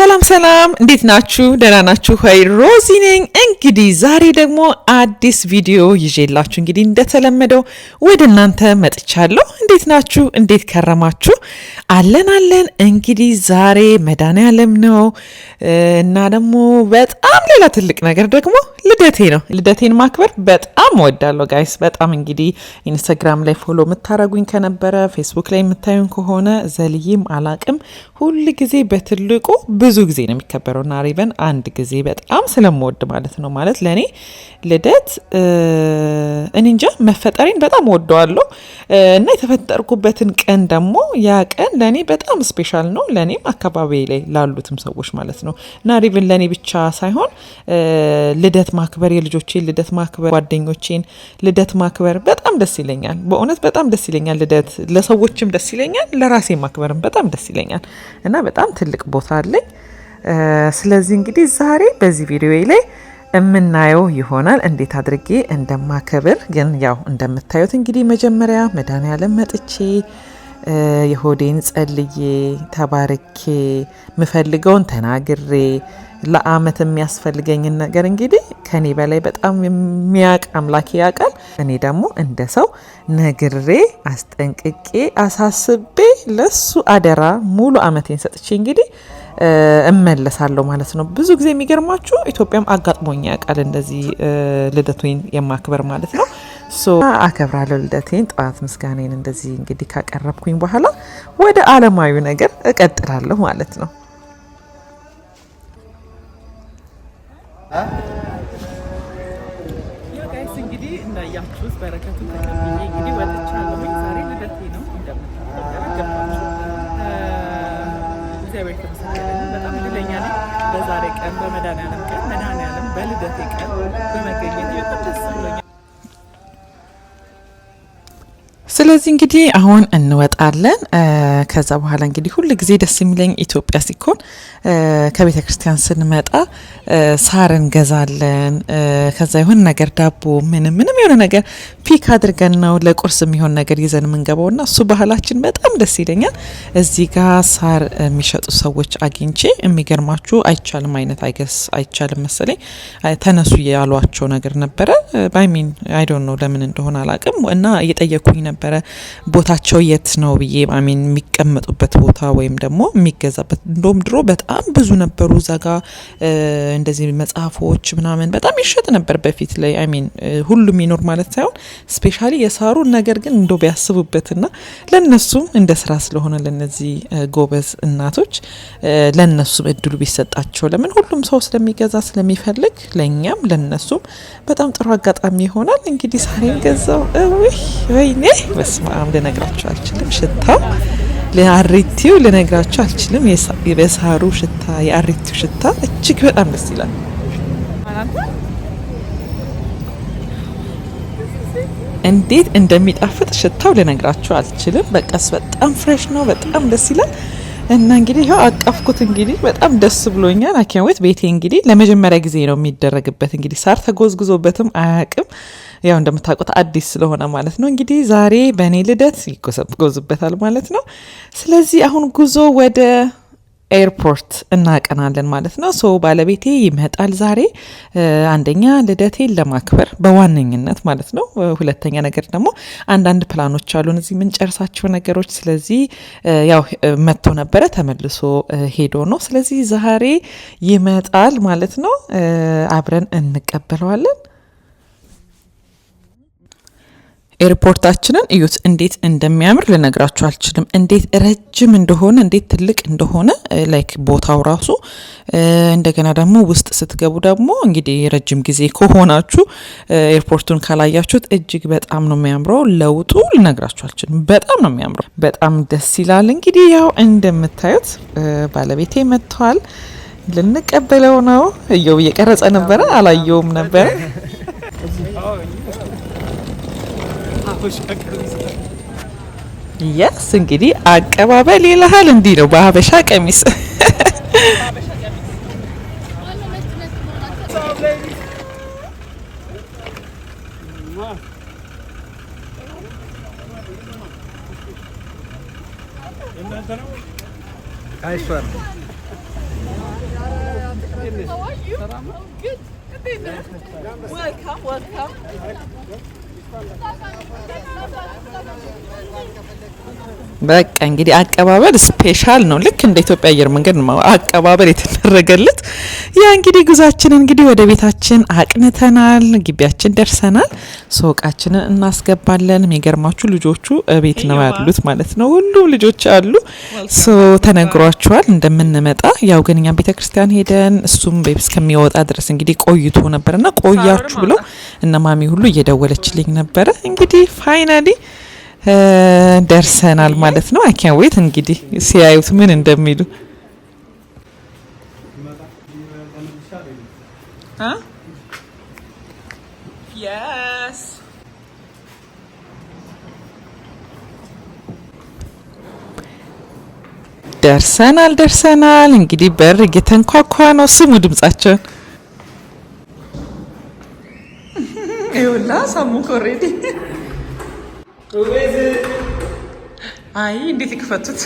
ሰላም ሰላም እንዴት ናችሁ? ደህና ናችሁ? ሆይ ሮዚ ነኝ። እንግዲህ ዛሬ ደግሞ አዲስ ቪዲዮ ይዤላችሁ እንግዲህ እንደተለመደው ወደ እናንተ መጥቻለሁ። እንዴት ናችሁ? እንዴት ከረማችሁ? አለን። እንግዲህ ዛሬ መድኃኔዓለም ነው እና ደግሞ በጣም ሌላ ትልቅ ነገር ደግሞ ልደቴ ነው። ልደቴን ማክበር በጣም እወዳለሁ ጋይስ። በጣም እንግዲህ ኢንስታግራም ላይ ፎሎ የምታረጉኝ ከነበረ ፌስቡክ ላይ የምታዩኝ ከሆነ ዘልዬም አላቅም ሁል ጊዜ በትልቁ ብዙ ጊዜ ነው የሚከበረው እና ሪቨን አንድ ጊዜ በጣም ስለምወድ ማለት ነው። ማለት ለእኔ ልደት እኔ እንጃ መፈጠሬን በጣም ወደዋለሁ እና የተፈጠርኩበትን ቀን ደግሞ ያ ቀን ለእኔ በጣም ስፔሻል ነው። ለእኔም አካባቢ ላይ ላሉትም ሰዎች ማለት ነው እና ሪቨን ለእኔ ብቻ ሳይሆን ልደት ማክበር፣ የልጆቼን ልደት ማክበር፣ ጓደኞቼን ልደት ማክበር በጣም ደስ ይለኛል። በእውነት በጣም ደስ ይለኛል። ልደት ለሰዎችም ደስ ይለኛል፣ ለራሴ ማክበርም በጣም ደስ ይለኛል እና በጣም ትልቅ ቦታ አለኝ። ስለዚህ እንግዲህ ዛሬ በዚህ ቪዲዮ ላይ የምናየው ይሆናል እንዴት አድርጌ እንደማከብር። ግን ያው እንደምታዩት እንግዲህ መጀመሪያ መድኃኔዓለም መጥቼ የሆዴን ጸልዬ ተባርኬ ምፈልገውን ተናግሬ ለአመት የሚያስፈልገኝን ነገር እንግዲህ ከኔ በላይ በጣም የሚያውቅ አምላኬ ያውቃል። እኔ ደግሞ እንደ ሰው ነግሬ አስጠንቅቄ አሳስቤ ለሱ አደራ ሙሉ አመቴን ሰጥቼ እንግዲህ እመለሳለሁ ማለት ነው። ብዙ ጊዜ የሚገርማችሁ ኢትዮጵያም አጋጥሞኝ ያውቃል እንደዚህ ልደቴን የማክበር ማለት ነው። አከብራለሁ ልደቴን። ጠዋት ምስጋናዬን እንደዚህ እንግዲህ ካቀረብኩኝ በኋላ ወደ አለማዊ ነገር እቀጥላለሁ ማለት ነው። ጋይስ እንግዲህ እንዳያችሁት በረከቱ ተቀብዬ እንግዲህ ወጥቻለሁ። ዛሬ ልደቴ ነው እንደምታውቁት። እግዚአብሔር ይመስገን በጣም እድለኛ ነኝ። በዛሬ ቀን በመድኃኔዓለም ቀን መድኃኔዓለም በልደቴ ቀን በመገኘት በጣም ደስ ብሎኛል። ስለዚህ እንግዲህ አሁን እንወጣለን። ከዛ በኋላ እንግዲህ ሁል ጊዜ ደስ የሚለኝ ኢትዮጵያ ሲኮን ከቤተ ክርስቲያን ስንመጣ ሳር እንገዛለን። ከዛ የሆነ ነገር ዳቦ ምንም የሆነ ነገር ፒክ አድርገን ነው ለቁርስ የሚሆን ነገር ይዘን የምንገባውና እሱ ባህላችን በጣም ደስ ይለኛል። እዚህ ጋር ሳር የሚሸጡ ሰዎች አግኝቼ የሚገርማችሁ አይቻልም አይነት አይቻልም መሰለኝ ተነሱ ያሏቸው ነገር ነበረ። ባይሚን አይ ዶንት ኖ ለምን እንደሆነ አላቅም እና እየጠየኩኝ ነበረ ቦታቸው የት ነው ብዬ አሚን የሚቀመጡበት ቦታ ወይም ደግሞ የሚገዛበት። እንደውም ድሮ በጣም ብዙ ነበሩ ዛጋ እንደዚህ መጽሐፎች ምናምን በጣም ይሸጥ ነበር በፊት ላይ። አሚን ሁሉም ይኖር ማለት ሳይሆን ስፔሻሊ የሳሩ ነገር ግን እንደው ቢያስቡበትና ለነሱም እንደ ስራ ስለሆነ ለነዚህ ጎበዝ እናቶች ለነሱም እድሉ ቢሰጣቸው። ለምን ሁሉም ሰው ስለሚገዛ ስለሚፈልግ ለኛም ለነሱም በጣም ጥሩ አጋጣሚ ይሆናል። እንግዲህ ሳሬን ገዛው። ወይኔ በስመ አብ ልነግራችሁ አልችልም። ሽታው ለአሪቲው ልነግራችሁ አልችልም። የሳሩ ሽታ የአሪቲው ሽታ እጅግ በጣም ደስ ይላል። እንዴት እንደሚጣፍጥ ሽታው ልነግራችሁ አልችልም። በቃስ በጣም ፍሬሽ ነው። በጣም ደስ ይላል። እና እንግዲህ ያው አቀፍኩት። እንግዲህ በጣም ደስ ብሎኛል። አኪያወት ቤቴ እንግዲህ ለመጀመሪያ ጊዜ ነው የሚደረግበት። እንግዲህ ሳር ተጎዝጉዞበትም አያውቅም። ያው እንደምታውቁት አዲስ ስለሆነ ማለት ነው። እንግዲህ ዛሬ በእኔ ልደት ይጎዝበታል ማለት ነው። ስለዚህ አሁን ጉዞ ወደ ኤርፖርት እናቀናለን ማለት ነው። ባለቤቴ ይመጣል ዛሬ። አንደኛ ልደቴን ለማክበር በዋነኝነት ማለት ነው። ሁለተኛ ነገር ደግሞ አንዳንድ ፕላኖች አሉን እዚህ የምንጨርሳቸው ነገሮች። ስለዚህ ያው መጥቶ ነበረ ተመልሶ ሄዶ ነው። ስለዚህ ዛሬ ይመጣል ማለት ነው። አብረን እንቀበለዋለን። ኤርፖርታችንን እዩት እንዴት እንደሚያምር ልነግራችሁ አልችልም። እንዴት ረጅም እንደሆነ እንዴት ትልቅ እንደሆነ ላይክ ቦታው ራሱ እንደገና ደግሞ ውስጥ ስትገቡ ደግሞ እንግዲህ ረጅም ጊዜ ከሆናችሁ ኤርፖርቱን ካላያችሁት እጅግ በጣም ነው የሚያምረው። ለውጡ ልነግራችሁ አልችልም። በጣም ነው የሚያምረው። በጣም ደስ ይላል። እንግዲህ ያው እንደምታዩት ባለቤቴ መጥቷል። ልንቀበለው ነው። እየው እየቀረጸ ነበረ አላየውም ነበረ። ያስ እንግዲህ አቀባበል ይልሃል እንዲህ ነው በሀበሻ ቀሚስ። How are you? Good. Welcome. በቃ እንግዲህ አቀባበል ስፔሻል ነው። ልክ እንደ ኢትዮጵያ አየር መንገድ ነው አቀባበል የተደረገለት። ያ እንግዲህ ጉዟችን እንግዲህ ወደ ቤታችን አቅንተናል። ግቢያችን ደርሰናል። ሱቃችንን እናስገባለን። የሚገርማችሁ ልጆቹ ቤት ነው ያሉት ማለት ነው። ሁሉ ልጆች አሉ። ተነግሯቸዋል እንደምንመጣ። ያው ግን እኛም ቤተክርስቲያን ሄደን እሱም ቤት እስከሚወጣ ድረስ እንግዲህ ቆይቶ ነበርና ቆያችሁ ብለው እነ ማሚ ሁሉ እየደወለችልኝ ነበረ። እንግዲህ ፋይናሊ ደርሰናል ማለት ነው። አይ ካን ዌት እንግዲህ ሲያዩት ምን እንደሚሉ yes ደርሰናል። እንግዲህ በር እየተንኳኳ ነው። ስሙ ድምጻቸውን ይውላ ሰሙክ ኦሬዲ አይ እንዴት ይከፈቱት?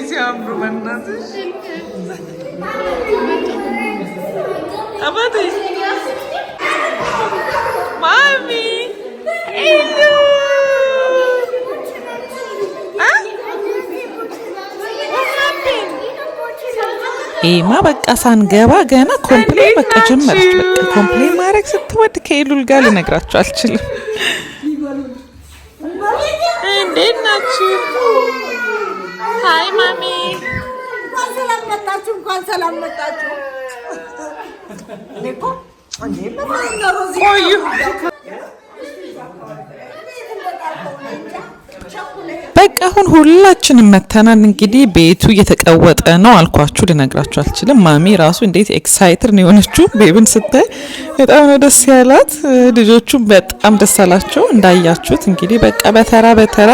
ሲያምሩ በእናትሽ አባቴ ማሚ ሄሎ ኤማ በቃ ሳንገባ ገና ኮምፕሌን በቃ ጀመረች። በቃ ኮምፕሌን ማድረግ ስትወድ ከኤሉል ጋር ልነግራችሁ አልችልም። እንዴት ናችሁ? ሃይ ማሚ እንኳን ሰላም መጣችሁ። ቆዩ በቃ አሁን ሁላችንም መተናል። እንግዲህ ቤቱ እየተቀወጠ ነው አልኳችሁ፣ ልነግራችሁ አልችልም። ማሚ ራሱ እንዴት ኤክሳይትድ ነው የሆነችው ቤቢን ስታይ፣ በጣም ነው ደስ ያላት። ልጆቹም በጣም ደስ አላቸው። እንዳያችሁት እንግዲህ በቃ በተራ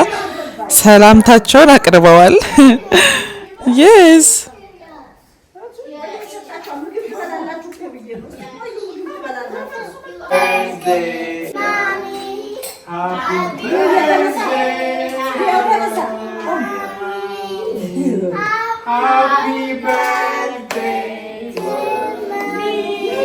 ሰላምታቸውን አቅርበዋል። yes happy birthday to me.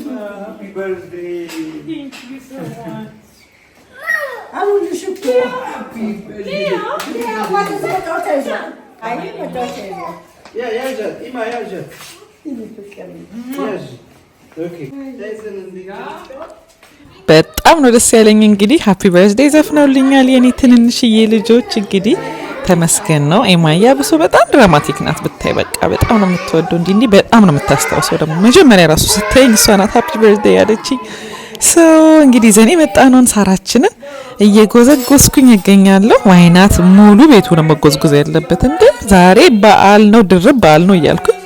Happy birthday. Thank you so much. I want to shoot you. Happy birthday. Yeah, what is my daughter? I need my daughter. Yeah, Ima, በጣም ነው ደስ ያለኝ። እንግዲህ ሃፒ በርዝዴይ ዘፍነውልኛል የኔ ትንንሽዬ ልጆች። እንግዲህ ተመስገን ነው። ኤማያ ብሶ በጣም ድራማቲክ ናት ብታይ፣ በቃ በጣም ነው የምትወደው። እንዲህ በጣም ነው የምታስታውሰው። ደግሞ መጀመሪያ ራሱ ስትይኝ እሷ ናት ሃፒ በርዝዴይ ያለችኝ። እንግዲህ ዘኔ መጣነውን ሳራችንን እየጎዘጎዝኩኝ ይገኛለሁ። ዋይናት ሙሉ ቤቱ ነው መጎዝጎዝ ያለበት። እንዴ ዛሬ በዓል ነው፣ ድርብ በዓል ነው እያልኩኝ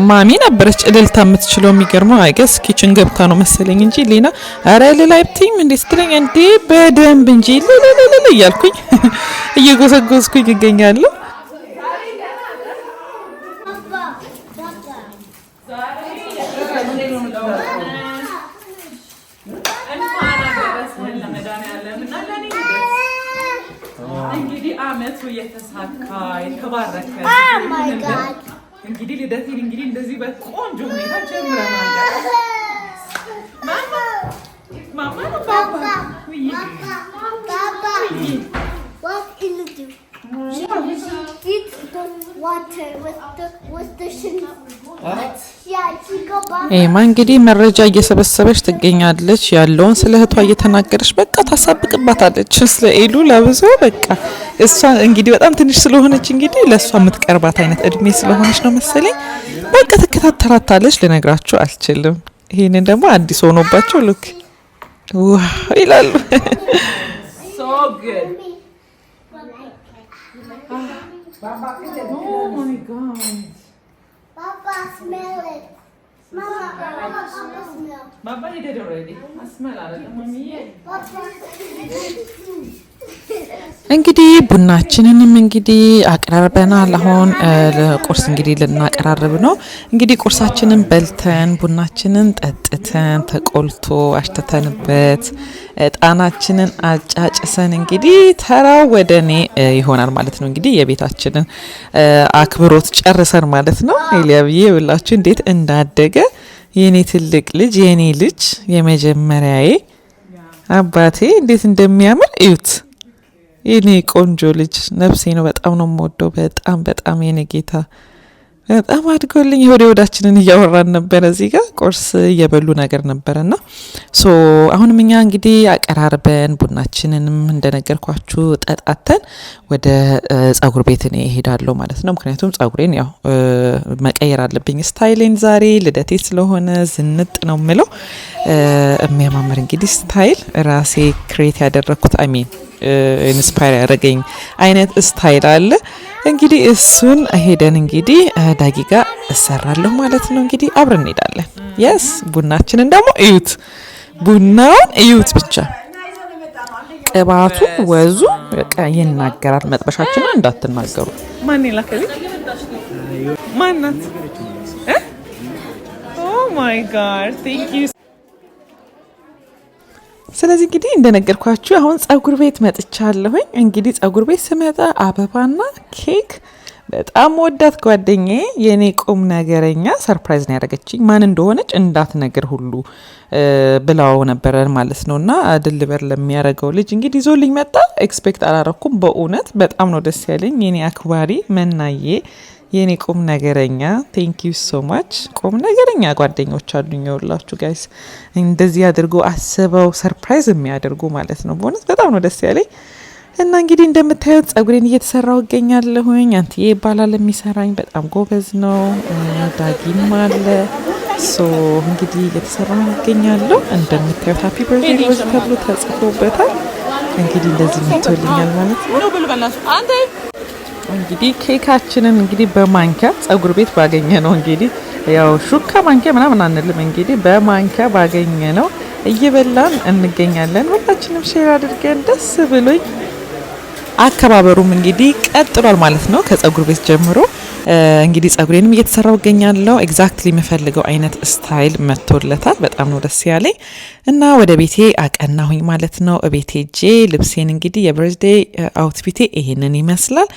ማሚ ነበረች እልልታ የምትችለው። የሚገርመው አይገስ ኪችን ገብታ ነው መሰለኝ እንጂ ሌና አረ ለላይፕቲም እንዴ ስትለኝ እንዴ በደንብ እንጂ ለለለ እያልኩኝ እየጎዘጎዝኩኝ ይገኛለሁ። እንግዲህ አመቱ የተሳካ የተባረከ እንግዲህ ልደቴን እንግዲህ እንደዚህ በቆንጆ ሁኔታ ጀምረናል። ማማ ባባ what is it? Eat the water with the ኤማ እንግዲህ መረጃ እየሰበሰበች ትገኛለች። ያለውን ስለ እህቷ እየተናገረች በቃ ታሳብቅባታለች። ስለ ኤሉ ለብዙ በቃ እሷ እንግዲህ በጣም ትንሽ ስለሆነች እንግዲህ ለእሷ የምትቀርባት አይነት እድሜ ስለሆነች ነው መሰለኝ በቃ ተከታተላታለች። ልነግራችሁ አልችልም። ይሄንን ደግሞ አዲስ ሆኖባቸው ሉክ ዋው ይላሉ። So good. Baba, oh my God. Papa, smell it. Mama, Papa, smell. Baba, he did already. I smell it. Mommy. እንግዲህ ቡናችንንም እንግዲህ አቀራርበናል። አሁን ለቁርስ እንግዲህ ልናቀራርብ ነው። እንግዲህ ቁርሳችንን በልተን ቡናችንን ጠጥተን ተቆልቶ አሽተተንበት ጣናችንን አጫጭሰን እንግዲህ ተራው ወደኔ ይሆናል ማለት ነው። እንግዲህ የቤታችንን አክብሮት ጨርሰን ማለት ነው። ኤሊያብዬ ብላችሁ እንዴት እንዳደገ የኔ ትልቅ ልጅ የኔ ልጅ የመጀመሪያዬ አባቴ እንዴት እንደሚያምር እዩት። የኔ ቆንጆ ልጅ ነፍሴ ነው። በጣም ነው የምወደው። በጣም በጣም የኔ ጌታ በጣም አድጎልኝ ወዳችንን እያወራን ነበር። እዚህ ጋር ቁርስ እየበሉ ነገር ነበርና ሶ አሁንም እኛ እንግዲህ አቀራርበን ቡናችንንም እንደነገርኳችሁ ጠጣተን ወደ ጸጉር ቤት እኔ እሄዳለሁ ማለት ነው። ምክንያቱም ጸጉሬን ያው መቀየር አለብኝ። ስታይሌን ዛሬ ልደቴ ስለሆነ ዝንጥ ነው ምለው የሚያማምር እንግዲህ ስታይል ራሴ ክሬት ያደረኩት ኢንስፓየር ያደረገኝ አይነት ስታይል አለ። እንግዲህ እሱን ሄደን እንግዲህ ዳጊ ጋር እሰራለሁ ማለት ነው። እንግዲህ አብረን እንሄዳለን። የስ ቡናችንን ደግሞ እዩት፣ ቡናውን እዩት ብቻ ቅባቱ ወዙ በቃ ይናገራል። መጥበሻችንን እንዳትናገሩ። ማን ይላከኝ? ማናት? ኦ ማይ ጋድ ቴንክ ዩ። ስለዚህ እንግዲህ እንደነገርኳችሁ አሁን ጸጉር ቤት መጥቻለሁኝ። እንግዲህ ጸጉር ቤት ስመጣ አበባና ኬክ በጣም ወዳት ጓደኛዬ የኔ ቁም ነገረኛ ሰርፕራይዝ ነው ያደረገችኝ። ማን እንደሆነች እንዳትነግር ሁሉ ብላው ነበረ ማለት ነውና ድልበር ለሚያደርገው ልጅ እንግዲህ ይዞልኝ መጣ። ኤክስፔክት አላረኩም። በእውነት በጣም ነው ደስ ያለኝ። የኔ አክባሪ መናዬ የኔ ቁም ነገረኛ ቴንክ ዩ ሶ ማች። ቁም ነገረኛ ጓደኞች አሉኝ ይኸውላችሁ ጋይስ፣ እንደዚህ አድርጎ አስበው ሰርፕራይዝ የሚያደርጉ ማለት ነው። በእውነት በጣም ነው ደስ ያለኝ። እና እንግዲህ እንደምታዩት ጸጉሬን እየተሰራው እገኛለሁኝ። አንትዬ ይባላል የሚሰራኝ፣ በጣም ጎበዝ ነው። ዳጊም አለ። ሶ እንግዲህ እየተሰራው እገኛለሁ። እንደምታዩት ሃፒ በርዝዴይ ሮዝ ተብሎ ተጽፎበታል። እንግዲህ እንደዚህ መጥቶልኛል ማለት ነው። እንግዲህ ኬካችንን እንግዲህ በማንኪያ ጸጉር ቤት ባገኘ ነው እንግዲህ ያው ሹካ ማንኪያ ምናምን አንልም። እንግዲህ በማንኪያ ባገኘ ነው እየበላን እንገኛለን። ሁላችንም ሼር አድርገን ደስ ብሎኝ አከባበሩም እንግዲህ ቀጥሏል ማለት ነው። ከጸጉር ቤት ጀምሮ እንግዲህ ጸጉሬንም እየተሰራው እገኛለሁ። ኤግዛክትሊ የምፈልገው አይነት ስታይል መጥቶለታል። በጣም ነው ደስ ያለኝ እና ወደ ቤቴ አቀናሁኝ ማለት ነው። ቤቴ ጄ ልብሴን እንግዲህ የበርዝዴይ አውትፊቴ ይሄንን ይመስላል።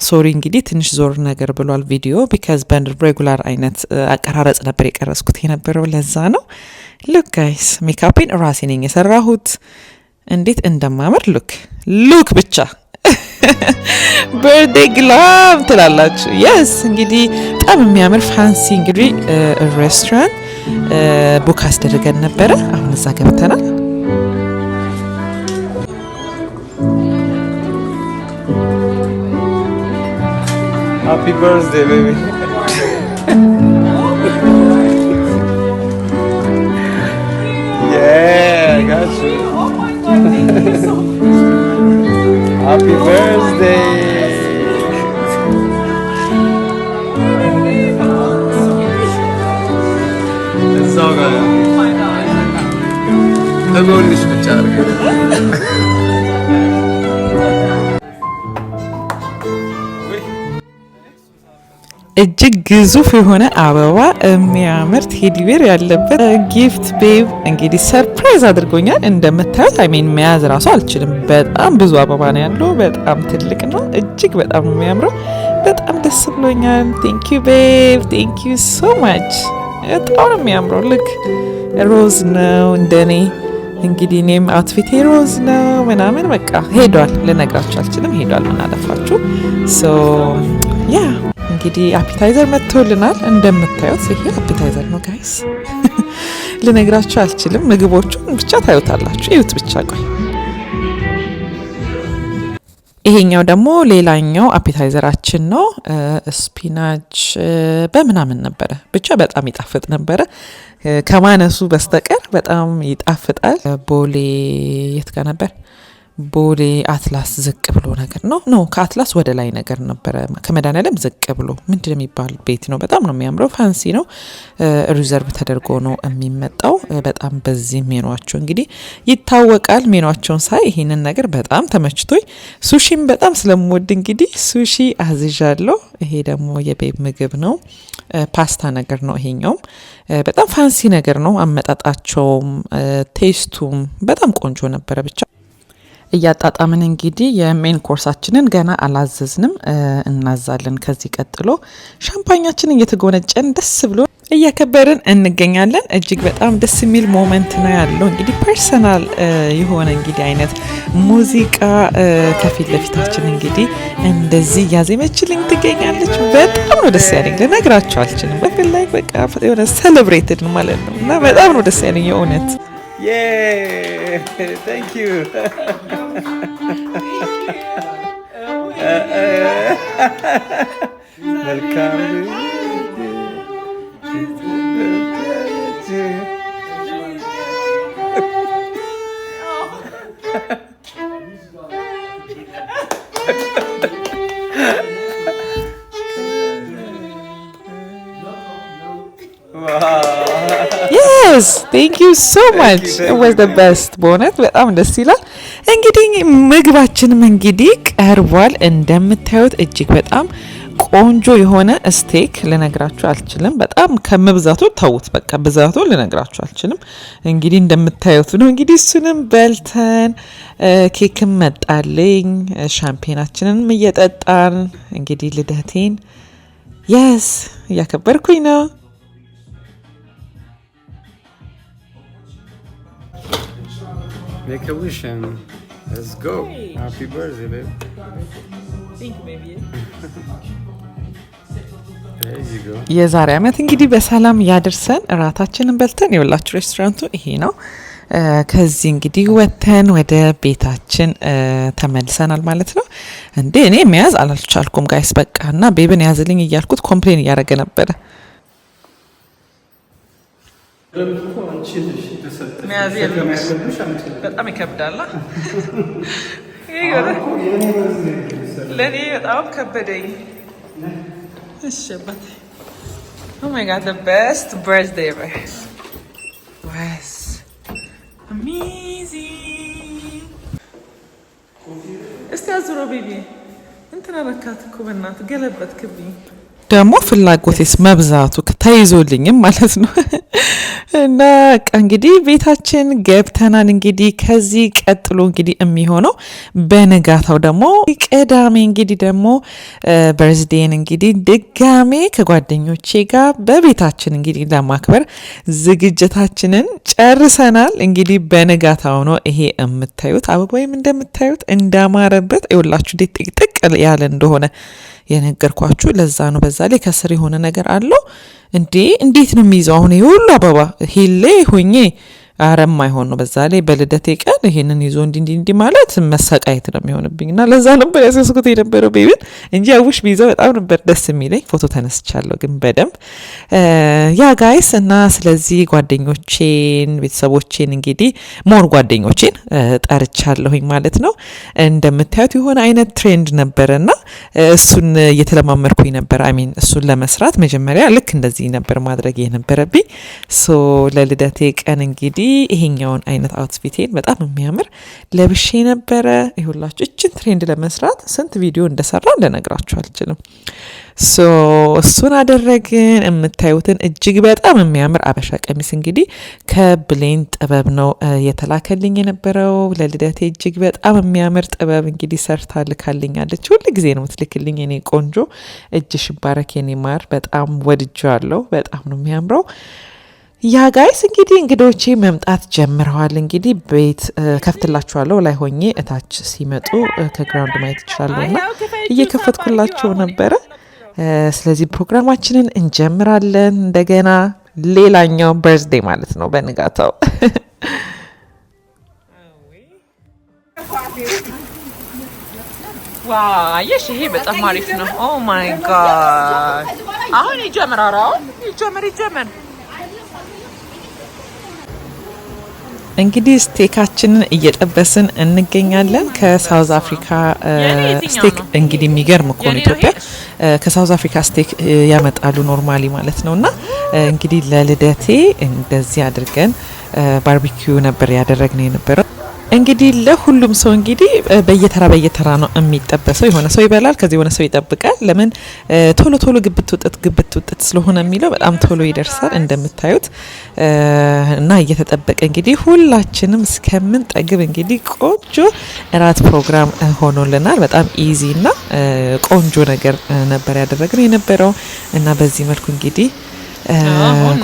ሶሪ እንግዲህ ትንሽ ዞር ነገር ብሏል ቪዲዮ ቢካዝ በሬጉላር አይነት አቀራረጽ ነበር የቀረጽኩት የነበረው፣ ለዛ ነው። ሉክ ጋይስ ሜካፔን ራሴ ነኝ የሰራሁት። እንዴት እንደማመር ሉክ ብቻ በርዴይ ግላም ትላላችሁ። የስ እንግዲህ በጣም የሚያምር ፋንሲ እንግዲህ ሬስቶራንት ቡክ አስደርገን ነበረ። አሁን እዛ ገብተናል። ሃፒ በርዝዴይ ቤቢ። Happy birthday! እዛው ጋር ተጎልሽ ብቻ እጅግ ግዙፍ የሆነ አበባ የሚያምር ቴዲቤር ያለበት ጊፍት ቤብ እንግዲህ ሰርፕራይዝ አድርጎኛል። እንደምታዩት መያዝ ራሱ አልችልም። በጣም ብዙ አበባ ነው ያለው። በጣም ትልቅ ነው። እጅግ በጣም ነው የሚያምረው። በጣም ደስ ብሎኛል። ቴንክ ዩ ቤብ፣ ቴንክ ዩ ሶ ማች። በጣም ነው የሚያምረው። ልክ ሮዝ ነው እንደኔ እንግዲህ እኔም አውትፊቴ ሮዝ ነው ምናምን በቃ ሄዷል። ልነግራችሁ አልችልም። ሄዷል። ምን አለፋችሁ። ሶ ያ እንግዲህ አፒታይዘር መጥቶልናል። እንደምታዩት ይሄ አፒታይዘር ነው ጋይስ። ልነግራችሁ አልችልም። ምግቦቹን ብቻ ታዩታላችሁ። እዩት ብቻ ቆይ። ይሄኛው ደግሞ ሌላኛው አፔታይዘራችን ነው። ስፒናች በምናምን ነበረ፣ ብቻ በጣም ይጣፍጥ ነበረ ከማነሱ በስተቀር በጣም ይጣፍጣል። ቦሌ የት ጋር ነበር? ቦሌ አትላስ ዝቅ ብሎ ነገር ነው ከአትላስ ወደ ላይ ነገር ነበረ። ከመድኃኒዓለም ዝቅ ብሎ ምንድን የሚባል ቤት ነው። በጣም ነው የሚያምረው፣ ፋንሲ ነው። ሪዘርቭ ተደርጎ ነው የሚመጣው። በጣም በዚህ ሜኗቸው እንግዲህ ይታወቃል። ሜኗቸውን ሳይ ይሄንን ነገር በጣም ተመችቶኝ፣ ሱሺም በጣም ስለምወድ እንግዲህ ሱሺ አዝዣለሁ። ይሄ ደግሞ የቤብ ምግብ ነው፣ ፓስታ ነገር ነው። ይሄኛውም በጣም ፋንሲ ነገር ነው። አመጣጣቸውም ቴስቱም በጣም ቆንጆ ነበረ። ብቻ እያጣጣምን እንግዲህ የሜን ኮርሳችንን ገና አላዘዝንም፣ እናዛለን። ከዚህ ቀጥሎ ሻምፓኛችንን እየተጎነጨን ደስ ብሎ እያከበርን እንገኛለን። እጅግ በጣም ደስ የሚል ሞመንት ነው ያለው። እንግዲህ ፐርሰናል የሆነ እንግዲህ አይነት ሙዚቃ ከፊት ለፊታችን እንግዲህ እንደዚህ እያዜመችልኝ ትገኛለች። በጣም ነው ደስ ያለኝ፣ ልነግራችሁ አልችልም። በፊት ላይ በቃ የሆነ ሴሌብሬትድ ማለት ነው እና በጣም ነው ደስ ያለኝ የእውነት። Yay! Thank you. Welcome. Yes, thank you so much. It was the best. በእውነት በጣም ደስ ይላል። እንግዲህ ምግባችንም እንግዲህ ቀርቧል። እንደምታዩት እጅግ በጣም ቆንጆ የሆነ ስቴክ ልነግራችሁ አልችልም። በጣም ከመብዛቱ ተውት፣ በቃ ብዛቱ ልነግራችሁ አልችልም። እንግዲህ እንደምታዩት ነው። እንግዲህ እሱንም በልተን ኬክም መጣልኝ፣ ሻምፔናችንንም እየጠጣን እንግዲህ ልደቴን የስ እያከበርኩኝ ነው። Make a wish and let's go. Happy birthday, babe. Thank you, baby. There you go. የዛሬ ዓመት እንግዲህ በሰላም ያደርሰን። እራታችንን በልተን የወላችሁ ሬስቶራንቱ ይሄ ነው። ከዚህ እንግዲህ ወተን ወደ ቤታችን ተመልሰናል ማለት ነው። እንዴ እኔ መያዝ አላልቻልኩም ጋይስ፣ በቃ እና ቤብን ያዝልኝ እያልኩት ኮምፕሌን እያደረገ ነበረ። በጣም ይከብዳል። ለእኔ በጣም ከበደኝ። እሺበት Oh my god, the best birthday ever. Was amazing. እስቲ አዙሮ ቤቢ እንትና ረካት እኮ በእናትህ ገለበጥክብኝ። ደግሞ ፍላጎቴስ መብዛቱ ተይዞልኝም ማለት ነው። እና እንግዲህ ቤታችን ገብተናል። እንግዲህ ከዚህ ቀጥሎ እንግዲህ የሚሆነው በነጋታው ደግሞ ቅዳሜ እንግዲህ ደግሞ በርዝዴን እንግዲህ ድጋሜ ከጓደኞቼ ጋር በቤታችን እንግዲህ ለማክበር ዝግጅታችንን ጨርሰናል። እንግዲህ በነጋታው ነው ይሄ የምታዩት አበባይም እንደምታዩት እንዳማረበት ይኸውላችሁ እንዴት ጥቅጥቅ ያለ እንደሆነ የነገርኳችሁ ለዛ ነው። በዛ ላይ ከስር የሆነ ነገር አለው እንዴ! እንዴት ነው የሚይዘው አሁን ይሄ ሁሉ አበባ ሂሌ ሆኜ አረም አይሆን ነው። በዛ ላይ በልደቴ ቀን ይሄንን ይዞ እንዲ ማለት መሰቃየት ነው የሚሆንብኝና ለዛ ነበር ያስስኩት የነበረው ቤቢን እንጂ አውሽ ቢይዘው በጣም ነበር ደስ የሚለኝ። ፎቶ ተነስቻለሁ ግን በደንብ ያ ጋይስ። እና ስለዚህ ጓደኞቼን ቤተሰቦቼን እንግዲህ ሞር ጓደኞቼን ጠርቻለሁኝ ማለት ነው። እንደምታዩት የሆነ አይነት ትሬንድ ነበርና እሱን እየተለማመርኩኝ ነበር። አሚን እሱን ለመስራት መጀመሪያ ልክ እንደዚህ ነበር ማድረግ የነበረብኝ። ሶ ለልደቴ ቀን እንግዲህ ይሄኛውን አይነት አውትፊቴን በጣም የሚያምር ለብሼ ነበረ። ይሁላችሁ እችን ትሬንድ ለመስራት ስንት ቪዲዮ እንደሰራ ልነግራችሁ አልችልም። ሶ እሱን አደረግን። የምታዩትን እጅግ በጣም የሚያምር አበሻ ቀሚስ እንግዲህ ከብሌን ጥበብ ነው የተላከልኝ የነበረው ለልደቴ። እጅግ በጣም የሚያምር ጥበብ እንግዲህ ሰርታ ልካልኛለች። ሁሉ ጊዜ ነው የምትልክልኝ የኔ ቆንጆ። እጅሽ ይባረክ የኔ ማር። በጣም ወድጄዋለሁ። በጣም ነው የሚያምረው። ያ ጋይስ እንግዲህ እንግዶቼ መምጣት ጀምረዋል። እንግዲህ ቤት ከፍትላችኋለሁ ላይ ሆኜ እታች ሲመጡ ከግራውንድ ማየት ይችላሉና እየከፈትኩላቸው ነበረ። ስለዚህ ፕሮግራማችንን እንጀምራለን። እንደገና ሌላኛው በርዝዴ ማለት ነው በንጋታው ዋው አየሽ ይሄ በጣም አሪፍ ነው ኦ ማይ ጋድ አሁን ይጀምራል ይጀምር እንግዲህ ስቴካችንን እየጠበስን እንገኛለን ከሳውዝ አፍሪካ ስቴክ እንግዲህ የሚገርም እኮ ነው ኢትዮጵያ ከሳውዝ አፍሪካ ስቴክ ያመጣሉ ኖርማሊ ማለት ነውና እንግዲህ ለልደቴ እንደዚህ አድርገን ባርቢኪው ነበር ያደረግነው የነበረው እንግዲህ ለሁሉም ሰው እንግዲህ በየተራ ነው የሚጠበሰው የሆነ ሰው ይበላል ከዚህ የሆነ ሰው ይጠብቃል ለምን ቶሎ ግብት ውጥት ስለሆነ የሚለው በጣም ቶሎ ይደርሳል እንደምታዩት እና እየተጠበቀ እንግዲህ ሁላችንም እስከምን ጠግብ እንግዲህ ቆንጆ እራት ፕሮግራም ሆኖልናል በጣም ኢዚ እና ቆንጆ ነገር ነበር ያደረግነው የነበረው እና በዚህ መልኩ እንግዲህ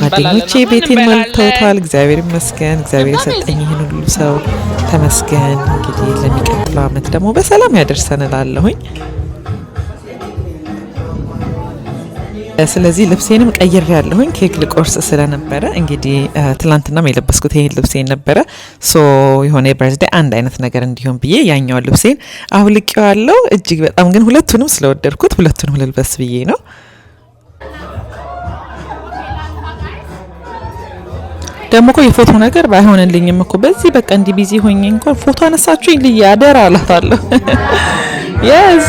ጓደኞቼ ቤቴን ሞልተውታል እግዚአብሔር ይመስገን እግዚአብሔር የሰጠኝ ይህን ሁሉ ሰው ተመስገን እንግዲህ ለሚቀጥለው አመት ደግሞ በሰላም ያደርሰን እላለሁኝ ስለዚህ ልብሴንም ቀይሬ ያለሁኝ ኬክ ልቆርስ ስለነበረ እንግዲህ ትላንትናም የለበስኩት ይሄን ልብሴን ነበረ ሶ የሆነ በርዝዴ አንድ አይነት ነገር እንዲሆን ብዬ ያኛው ልብሴን አውልቄዋለሁ እጅግ በጣም ግን ሁለቱንም ስለወደድኩት ሁለቱንም ልልበስ ብዬ ነው ደግሞ እኮ የፎቶ ነገር ባይሆንልኝም እኮ በዚህ በቃ እንዲ ቢዚ ሆኜ እንኳን ፎቶ አነሳችሁኝ ልይ አደራ አላታለሁ yes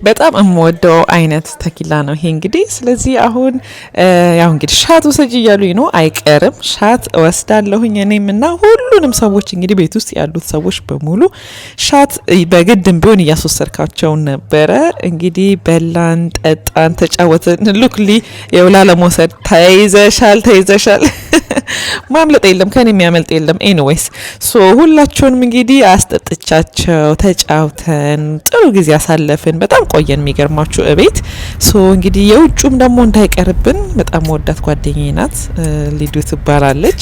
በጣም የምወደው አይነት ተኪላ ነው ይሄ እንግዲህ ስለዚህ አሁን ያው እንግዲህ ሻት ወሰጂ እያሉኝ ነው አይቀርም ሻት ወስዳለሁኝ እኔም እና ሁሉንም ሰዎች እንግዲህ ቤት ውስጥ ያሉት ሰዎች በሙሉ ሻት በግድም ቢሆን እያስወሰድካቸው ነበረ እንግዲህ በላን ጠጣን ተጫወትን ሉክሊ የውላ ለመውሰድ ተይዘሻል ማምለጥ የለም ከኔ የሚያመልጥ የለም ኤኒዌይስ ሶ ሁላችሁንም እንግዲህ አስጠጥቻቸው ተጫውተን ጥሩ ጊዜ አሳለፍን በጣም ቆየን የሚገርማችሁ እቤት ሶ እንግዲህ የውጩም ደግሞ እንዳይቀርብን በጣም ወዳት ጓደኛዬ ናት ሊዱ ትባላለች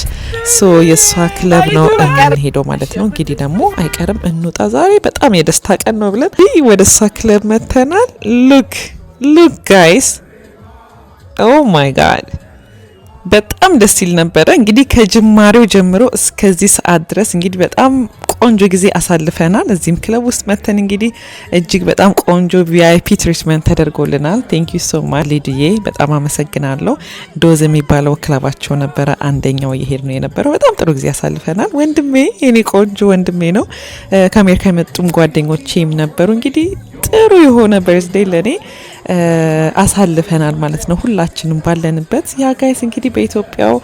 ሶ የሷ ክለብ ነው እንሄደው ማለት ነው እንግዲህ ደግሞ አይቀርም እንውጣ ዛሬ በጣም የደስታ ቀን ነው ብለን ወደ ሷ ክለብ መተናል ሉክ ጋይስ ኦ ማይ ጋድ በጣም ደስ ይል ነበረ እንግዲህ ከጅማሬው ጀምሮ እስከዚህ ሰዓት ድረስ እንግዲህ በጣም ቆንጆ ጊዜ አሳልፈናል እዚህም ክለብ ውስጥ መተን እንግዲህ እጅግ በጣም ቆንጆ ቪአይፒ ትሪትመንት ተደርጎልናል ቴንክ ዩ ሶ ማች ሊዱዬ በጣም አመሰግናለሁ ዶዝ የሚባለው ክለባቸው ነበረ አንደኛው እየሄድ ነው የነበረው በጣም ጥሩ ጊዜ አሳልፈናል ወንድሜ የኔ ቆንጆ ወንድሜ ነው ከአሜሪካ የመጡም ጓደኞቼም ነበሩ እንግዲህ ጥሩ የሆነ በርዝዴይ ለኔ አሳልፈናል ማለት ነው ሁላችንም ባለንበት ያ ጋይስ እንግዲህ በኢትዮጵያው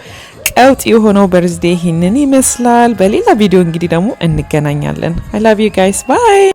ቀውጥ የሆነው በርዝዴይ ይህንን ይመስላል በሌላ ቪዲዮ እንግዲህ ደግሞ እንገናኛለን I love you guys bye